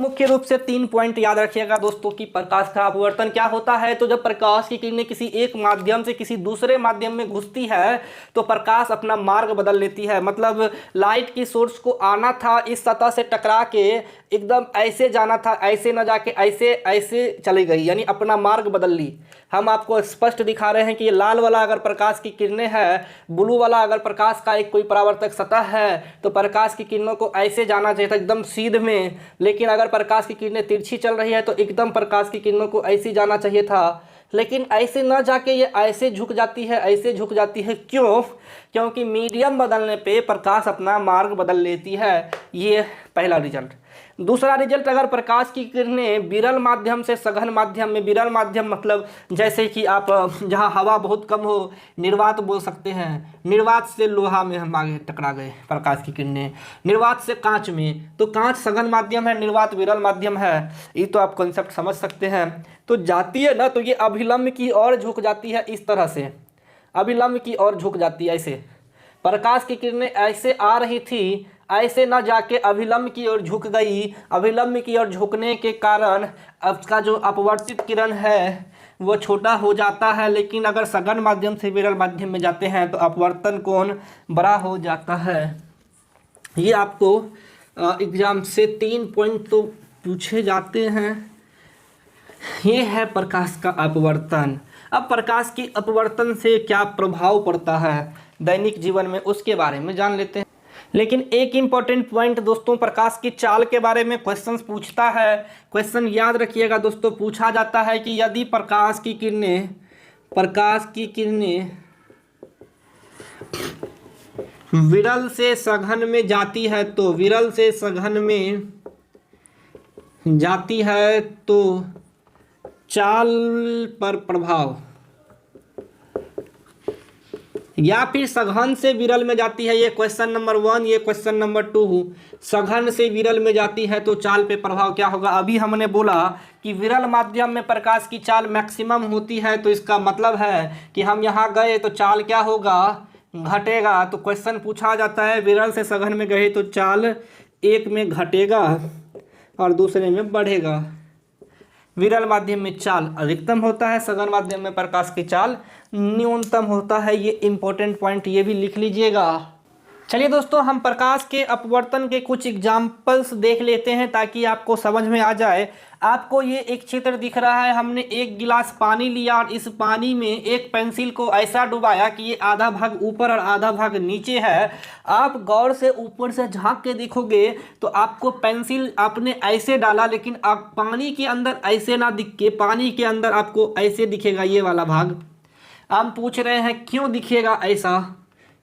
मुख्य रूप से 3 पॉइंट याद रखिएगा दोस्तों कि प्रकाश का अपवर्तन क्या होता है। तो जब प्रकाश की किरणें किसी एक माध्यम से किसी दूसरे माध्यम में घुसती है तो प्रकाश अपना मार्ग बदल लेती है। मतलब लाइट की सोर्स को आना था, इस सतह से टकरा के एकदम ऐसे जाना था, ऐसे न जाके ऐसे ऐसे चली गई, यानी अपना मार्ग बदल ली। हम आपको स्पष्ट दिखा रहे हैं कि ये लाल वाला अगर प्रकाश की किरणें है, ब्लू वाला अगर प्रकाश का एक कोई परावर्तक सतह है तो प्रकाश की किरणों को ऐसे जाना चाहिए था एकदम सीध में, लेकिन अगर प्रकाश की किरणें तिरछी चल रही है तो एकदम प्रकाश की किरणों को ऐसे जाना चाहिए था, लेकिन ऐसे न जाके ये ऐसे झुक जाती है, ऐसे झुक जाती है। क्यों? क्योंकि मीडियम बदलने पे प्रकाश अपना मार्ग बदल लेती है। ये पहला रिजल्ट। दूसरा रिजल्ट, अगर प्रकाश की किरणें विरल माध्यम से सघन माध्यम में, विरल माध्यम मतलब जैसे कि आप जहां हवा बहुत कम हो, निर्वात बोल सकते हैं, निर्वात से लोहा में हम आगे टकरा गए प्रकाश की किरणें, निर्वात से कांच में, तो कांच सघन माध्यम है, निर्वात विरल माध्यम है। ये तो आप कॉन्सेप्ट समझ सकते हैं। तो जाती है ना, तो ये अभिलंब की ओर झुक जाती है, इस तरह से अभिलंब की ओर झुक जाती है। ऐसे प्रकाश की किरणें ऐसे आ रही थी, ऐसे ना जाके अभिलंब की ओर झुक गई। अभिलंब की ओर झुकने के कारण उसका जो अपवर्तित किरण है वो छोटा हो जाता है, लेकिन अगर सघन माध्यम से विरल माध्यम में जाते हैं तो अपवर्तन कोण बड़ा हो जाता है। ये आपको एग्जाम से 3 पॉइंट तो पूछे जाते हैं। ये है प्रकाश का अपवर्तन। अब प्रकाश की अपवर्तन से क्या प्रभाव पड़ता है दैनिक जीवन में, उसके बारे में जान लेते हैं। लेकिन एक इम्पॉर्टेंट पॉइंट दोस्तों, प्रकाश की चाल के बारे में क्वेश्चंस पूछता है। क्वेश्चन याद रखिएगा दोस्तों, पूछा जाता है कि यदि प्रकाश की किरणें विरल से सघन में जाती है तो विरल से सघन में जाती है तो चाल पर प्रभाव, या फिर सघन से विरल में जाती है, ये क्वेश्चन नंबर 1, ये क्वेश्चन नंबर 2। सघन से विरल में जाती है तो चाल पे प्रभाव क्या होगा। अभी हमने बोला कि विरल माध्यम में प्रकाश की चाल मैक्सिमम होती है, तो इसका मतलब है कि हम यहाँ गए तो चाल क्या होगा, घटेगा। तो क्वेश्चन पूछा जाता है विरल से सघन में गए तो चाल एक में घटेगा और दूसरे में बढ़ेगा। विरल माध्यम में चाल अधिकतम होता है, सघन माध्यम में प्रकाश की चाल न्यूनतम होता है। ये इंपॉर्टेंट पॉइंट ये भी लिख लीजिएगा। चलिए दोस्तों, हम प्रकाश के अपवर्तन के कुछ एग्जाम्पल्स देख लेते हैं ताकि आपको समझ में आ जाए। आपको ये एक चित्र दिख रहा है, हमने एक गिलास पानी लिया और इस पानी में एक पेंसिल को ऐसा डुबाया कि ये आधा भाग ऊपर और आधा भाग नीचे है। आप गौर से ऊपर से झांक के देखोगे तो आपको पेंसिल आपने ऐसे डाला, लेकिन आप पानी के अंदर ऐसे ना दिख के, पानी के अंदर आपको ऐसे दिखेगा ये वाला भाग। हम पूछ रहे हैं क्यों दिखेगा ऐसा,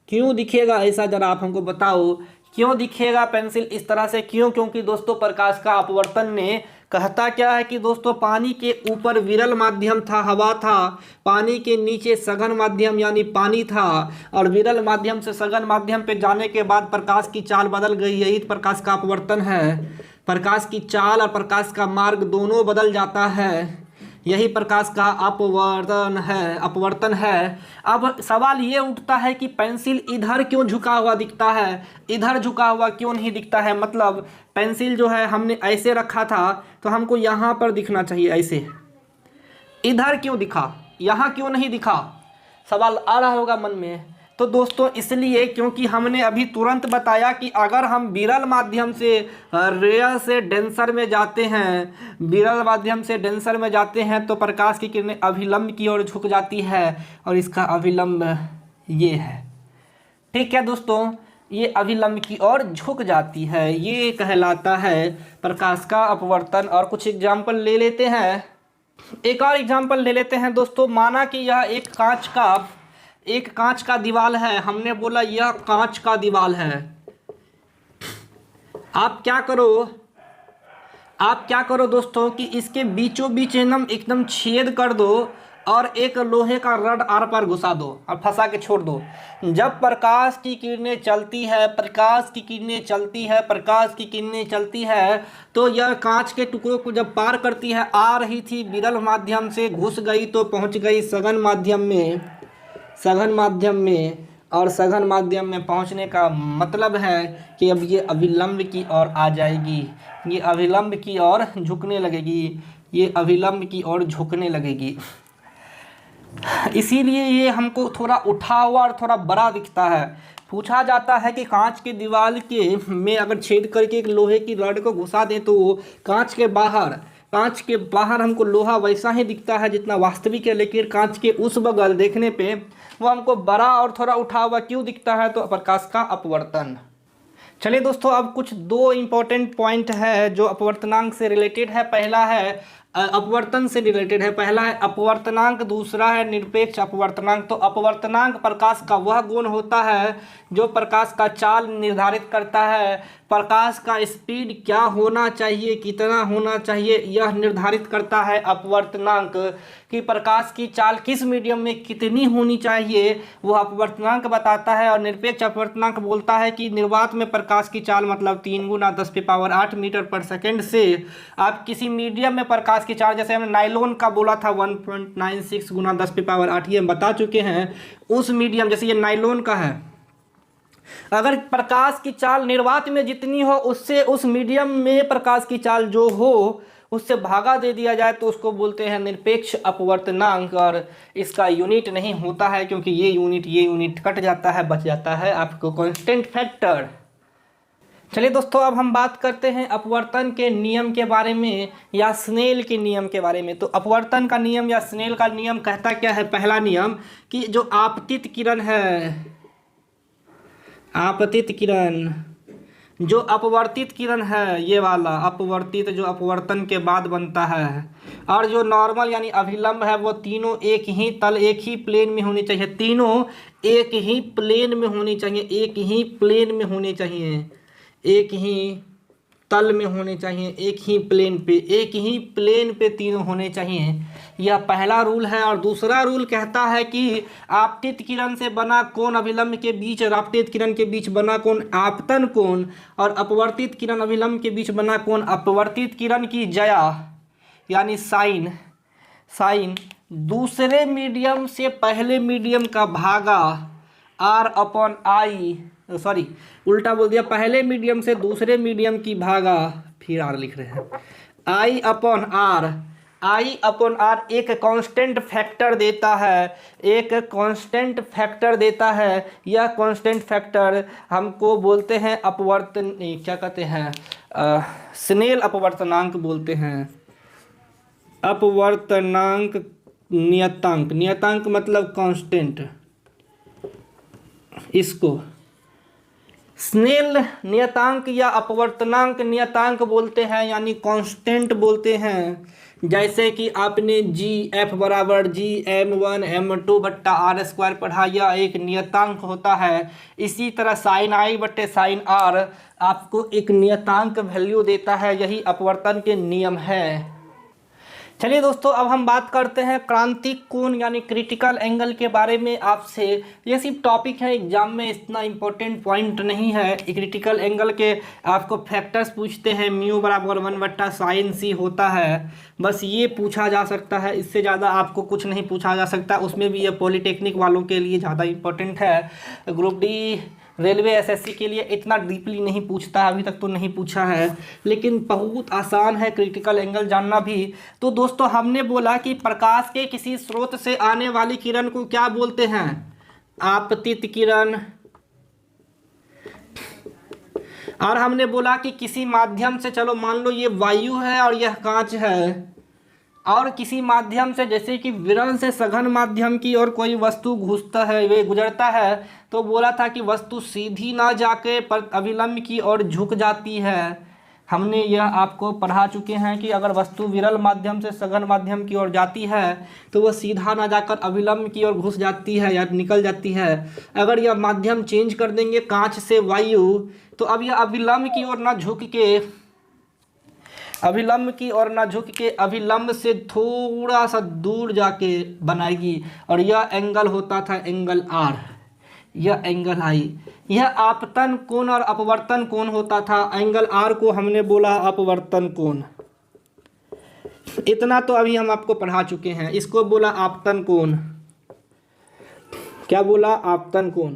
क्यों दिखेगा ऐसा, जरा आप हमको बताओ क्यों दिखेगा पेंसिल इस तरह से। क्यों? क्योंकि दोस्तों प्रकाश का अपवर्तन ने कहता क्या है कि दोस्तों पानी के ऊपर विरल माध्यम था, हवा था, पानी के नीचे सघन माध्यम यानी पानी था, और विरल माध्यम से सघन माध्यम पे जाने के बाद प्रकाश की चाल बदल गई। यही प्रकाश का अपवर्तन है। प्रकाश की चाल और प्रकाश का मार्ग दोनों बदल जाता है, यही प्रकाश का अपवर्तन है। अब सवाल ये उठता है कि पेंसिल इधर क्यों झुका हुआ दिखता है, इधर झुका हुआ क्यों नहीं दिखता है। मतलब पेंसिल जो है हमने ऐसे रखा था तो हमको यहाँ पर दिखना चाहिए, ऐसे इधर क्यों दिखा, यहाँ क्यों नहीं दिखा, सवाल आ रहा होगा मन में। तो दोस्तों इसलिए क्योंकि हमने अभी तुरंत बताया कि अगर हम विरल माध्यम से रेयर से डेंसर में जाते हैं, विरल माध्यम से डेंसर में जाते हैं तो प्रकाश की किरणें अभिलंब की ओर झुक जाती है, और इसका अभिलंब ये है। ठीक है दोस्तों, ये अभिलंब की ओर झुक जाती है, ये कहलाता है प्रकाश का अपवर्तन। और कुछ एग्जाम्पल ले लेते हैं, एक और एग्जाम्पल ले लेते हैं दोस्तों। माना कि यह एक कांच का दीवार है, हमने बोला यह कांच का दीवार है। आप क्या करो दोस्तों कि इसके बीचों बीच एकदम छेद कर दो और एक लोहे का रड आर पार घुसा दो और फंसा के छोड़ दो। जब प्रकाश की किरणें चलती है तो यह कांच के टुकड़ों को जब पार करती है, आ रही थी विरल माध्यम से, घुस गई तो पहुंच गई सघन माध्यम में, और सघन माध्यम में पहुंचने का मतलब है कि अब ये अभिलंब की ओर आ जाएगी। ये अभिलंब की ओर झुकने लगेगी, ये अभिलंब की ओर झुकने लगेगी। इसीलिए ये हमको थोड़ा उठा हुआ और थोड़ा बड़ा दिखता है। पूछा जाता है कि कांच की दीवार के में अगर छेद करके एक लोहे की रॉड को घुसा दें तो कांच के बाहर हमको लोहा वैसा ही दिखता है जितना वास्तविक है, लेकिन कांच के उस बगल देखने पे वो हमको बड़ा और थोड़ा उठा हुआ क्यों दिखता है? तो प्रकाश का अपवर्तन। चलिए दोस्तों, अब कुछ दो इम्पोर्टेंट पॉइंट है जो अपवर्तनांक से रिलेटेड है। पहला है अपवर्तन से रिलेटेड है, पहला है अपवर्तनांक, दूसरा है निरपेक्ष अपवर्तनांक। तो अपवर्तनांक प्रकाश का वह गुण होता है जो प्रकाश का चाल निर्धारित करता है। प्रकाश का स्पीड क्या होना चाहिए, कितना होना चाहिए, यह निर्धारित करता है अपवर्तनांक। कि प्रकाश की चाल किस मीडियम में कितनी होनी चाहिए वह अपवर्तनांक बताता है। और निरपेक्ष अपवर्तनांक बोलता है कि निर्वात में प्रकाश की चाल मतलब 3 × 10⁸ मीटर पर सेकेंड से आप किसी मीडियम में प्रकाश की चाल, जैसे हमने नाइलॉन का बोला था 1.96 × 10⁸, ये हम बता चुके हैं। उस मीडियम, जैसे ये नाइलॉन का है, अगर प्रकाश की चाल निर्वात में जितनी हो उससे उस मीडियम में प्रकाश की चाल जो हो उससे भागा दे दिया जाए तो उसको बोलते हैं निरपेक्ष अपवर्तनांक। और इसका यूनिट नहीं होता है क्योंकि ये यूनिट कट जाता है, बच जाता है आपको कांस्टेंट फैक्टर। चलिए दोस्तों, अब हम बात करते हैं अपवर्तन के नियम के बारे में या स्नेल के नियम के बारे में। तो अपवर्तन का नियम या स्नेल का नियम कहता क्या है? पहला नियम कि जो आपतित किरण है, आपतित किरण, जो अपवर्तित किरण है, ये वाला अपवर्तित जो अपवर्तन के बाद बनता है, और जो नॉर्मल यानी अभिलंब है, वो तीनों एक ही तल, एक ही प्लेन में होनी चाहिए। तीनों एक ही प्लेन में होनी चाहिए, एक ही प्लेन में होनी चाहिए, एक ही तल में होने चाहिए, एक ही प्लेन पे तीनों होने चाहिए। यह पहला रूल है। और दूसरा रूल कहता है कि आपतित किरण से बना कोण अभिलंब के बीच और आपतित किरण के बीच बना कोण आपतन कोण, और अपवर्तित किरण अभिलंब के बीच बना कोण अपवर्तित किरण की जया यानी साइन दूसरे मीडियम से पहले मीडियम का भागा R/I, सॉरी उल्टा बोल दिया, पहले मीडियम से दूसरे मीडियम की भागा, फिर R लिख रहे हैं, I/R एक कांस्टेंट फैक्टर देता है, एक कांस्टेंट फैक्टर देता है। यह कांस्टेंट फैक्टर हमको बोलते हैं अपवर्तन, क्या कहते हैं, स्नेल अपवर्तनांक बोलते हैं। अपवर्तनांक नियतांक मतलब कांस्टेंट, इसको स्नेल नियतांक या अपवर्तनांक नियतांक बोलते हैं, यानी कांस्टेंट बोलते हैं। जैसे कि आपने GF = GM1m2/r² पढ़ा, यह एक नियतांक होता है। इसी तरह sin I/sin R आपको एक नियतांक वैल्यू देता है, यही अपवर्तन के नियम है। चलिए दोस्तों, अब हम बात करते हैं क्रांतिक कोण यानी क्रिटिकल एंगल के बारे में आपसे। ये सिर्फ टॉपिक है, एग्जाम में इतना इम्पोर्टेंट पॉइंट नहीं है। क्रिटिकल एंगल के आपको फैक्टर्स पूछते हैं, μ = 1/sin c होता है, बस ये पूछा जा सकता है, इससे ज़्यादा आपको कुछ नहीं पूछा जा सकता। उसमें भी ये पॉलीटेक्निक वालों के लिए ज़्यादा इम्पोर्टेंट है। ग्रुप डी, रेलवे, SSC के लिए इतना डीपली नहीं पूछता, अभी तक तो नहीं पूछा है, लेकिन बहुत आसान है क्रिटिकल एंगल जानना भी। तो दोस्तों, हमने बोला कि प्रकाश के किसी स्रोत से आने वाली किरण को क्या बोलते हैं? आपतित किरण। और हमने बोला कि किसी माध्यम से, चलो मान लो ये वायु है और यह कांच है, और किसी माध्यम से, जैसे कि विरल से सघन माध्यम की और कोई वस्तु घुसता है, वे गुजरता है, तो बोला था कि वस्तु सीधी ना जाके पर अभिलंब की ओर झुक जाती है। हमने यह आपको पढ़ा चुके हैं कि अगर वस्तु विरल माध्यम से सघन माध्यम की ओर जाती है तो वह सीधा ना जाकर अभिलंब की ओर घुस जाती है या निकल जाती है। अगर यह माध्यम चेंज कर देंगे कांच से वायु, तो अब यह अभिलंब की ओर ना झुक के अभिलंब से थोड़ा सा दूर जाके बनाएगी, और यह एंगल होता था एंगल R, यह एंगल I। यह आपतन कोण और अपवर्तन कोण होता था। एंगल R को हमने बोला अपवर्तन कोण। इतना तो अभी हम आपको पढ़ा चुके हैं। इसको बोला आपतन कोण। क्या बोला? आपतन कोण।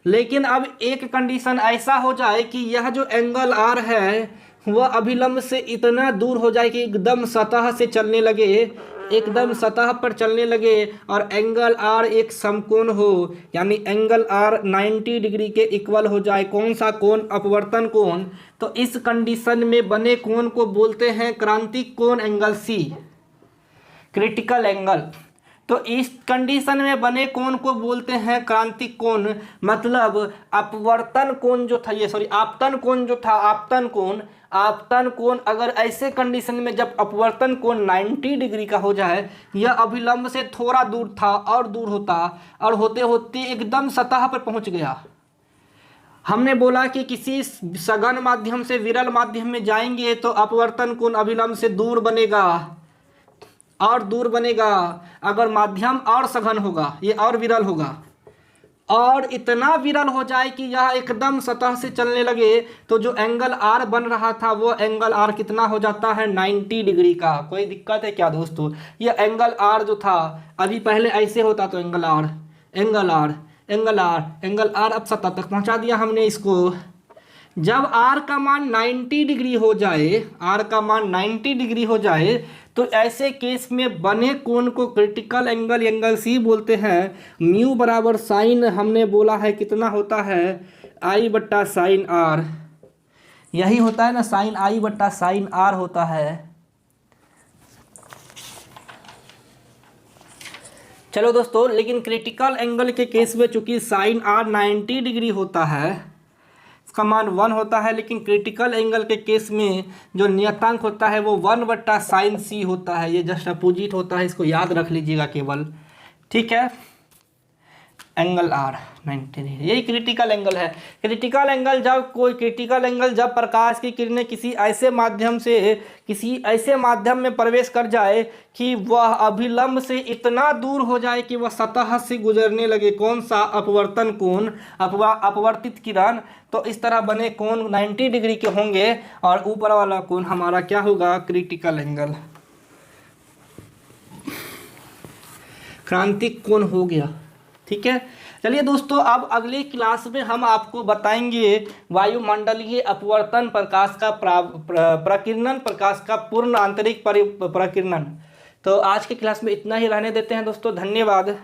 लेकिन अब एक कंडीशन ऐसा हो जाए कि यह जो एंगल R है वह अभिलंब से इतना दूर हो जाए कि एकदम सतह से चलने लगे, एकदम सतह पर चलने लगे और एंगल आर एक समकोण हो, यानी एंगल आर 90 डिग्री के इक्वल हो जाए। कौन सा कोण? अपवर्तन कोण। तो इस कंडीशन में बने कोण को बोलते हैं क्रांतिक कोण, एंगल सी, क्रिटिकल एंगल। तो इस कंडीशन में बने कोण को बोलते हैं क्रांतिक कोण। मतलब अपवर्तन कोण जो था, ये सॉरी आपतन कोण जो था, आपतन कोण अगर ऐसे कंडीशन में जब अपवर्तन कोण 90 डिग्री का हो जाए, यह अभिलंब से थोड़ा दूर था और दूर होता और होते होते एकदम सतह पर पहुंच गया। हमने बोला कि किसी सघन माध्यम से विरल माध्यम में जाएंगे तो अपवर्तन कोण अभिलंब से दूर बनेगा और दूर बनेगा। अगर माध्यम और सघन होगा, ये और विरल होगा, और इतना विरल हो जाए कि यह एकदम सतह से चलने लगे, तो जो एंगल आर बन रहा था वो एंगल आर कितना हो जाता है? 90 डिग्री का। कोई दिक्कत है क्या दोस्तों? यह एंगल आर जो था अभी पहले ऐसे होता, तो angle R angle R angle R angle R अब सतह तक पहुंचा दिया हमने इसको। जब आर का मान 90 डिग्री हो जाए, आर का मान 90 डिग्री हो जाए, तो ऐसे केस में बने कोण को क्रिटिकल एंगल, एंगल सी बोलते हैं। म्यू बराबर साइन हमने बोला है कितना होता है? आई बट्टा साइन आर, यही होता है ना, साइन आई बट्टा साइन आर होता है। चलो दोस्तों, लेकिन क्रिटिकल एंगल के केस में चूंकि साइन आर 90 डिग्री होता है, इसका मान 1 होता है, लेकिन क्रिटिकल एंगल के केस में जो नियतांक होता है वो 1 बट्टा साइन सी होता है। ये जस्ट अपोजिट होता है, इसको याद रख लीजिएगा केवल, ठीक है। एंगल आर 90 डिग्री, यही क्रिटिकल एंगल है। क्रिटिकल एंगल जब प्रकाश की किरणें किसी ऐसे माध्यम में प्रवेश कर जाए कि वह अभिलंब से इतना दूर हो जाए कि वह सतह से गुजरने लगे। कौन सा? अपवर्तन कोण, अपवर्तित किरण। तो इस तरह बने कोण 90 डिग्री के होंगे और ऊपर वाला कोण हमारा क्या होगा? क्रिटिकल एंगल, क्रांतिक कोण हो गया, ठीक है। चलिए दोस्तों, अब अगले क्लास में हम आपको बताएंगे वायुमंडलीय अपवर्तन प्रकाश का प्रकीर्णन, प्रकाश का पूर्ण आंतरिक प्रकीर्णन। तो आज के क्लास में इतना ही रहने देते हैं दोस्तों, धन्यवाद।